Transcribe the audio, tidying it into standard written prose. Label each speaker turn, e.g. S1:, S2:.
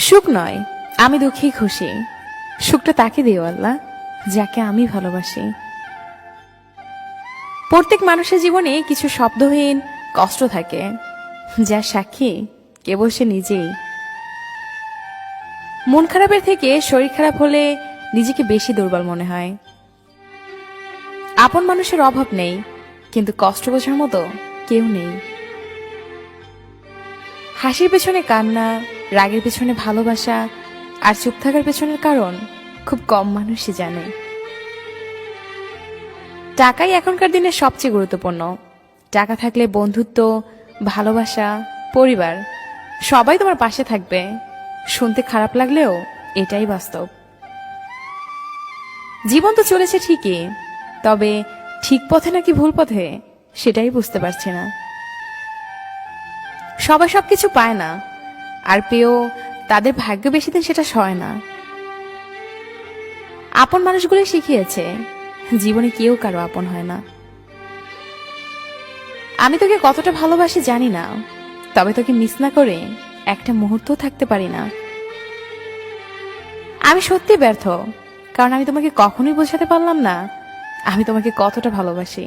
S1: সুখ নয়, আমি দুঃখী খুশি। সুখটা তাকে দিও আল্লাহ, যাকে আমি ভালোবাসি। প্রত্যেক মানুষের জীবনে কিছু শব্দহীন কষ্ট থাকে, যার সাক্ষী কেবল সে নিজেই। মন খারাপের থেকে শরীর খারাপ হলে নিজেকে বেশি দুর্বল মনে হয়। আপন মানুষের অভাব নেই, কিন্তু কষ্ট বোঝার মতো কেউ নেই। হাসির পেছনে কান্না, রাগের পেছনে ভালোবাসা, আর চুপ থাকার পেছনের কারণ খুব কম মানুষই জানে। টাকাই এখনকার দিনে সবচেয়ে গুরুত্বপূর্ণ। টাকা থাকলে বন্ধুত্ব, ভালোবাসা, পরিবার সবাই তোমার পাশে থাকবে। শুনতে খারাপ লাগলেও এটাই বাস্তব। জীবন তো চলেছে ঠিকই, তবে ঠিক পথে নাকি ভুল পথে সেটাই বুঝতে পারছি না। সবাই সবকিছু পায় না, আর পেয়েও তাদের ভাগ্য বেশি দিন সেটা সয় না। আপন মানুষগুলো শিখিয়েছে জীবনে কেউ কারো আপন হয় না। আমি তোকে কতটা ভালোবাসি জানি না, তবে তোকে মিস না করে একটা মুহূর্তও থাকতে পারি না। আমি সত্যি ব্যর্থ, কারণ আমি তোমাকে কখনোই বোঝাতে পারলাম না আমি তোমাকে কতটা ভালোবাসি।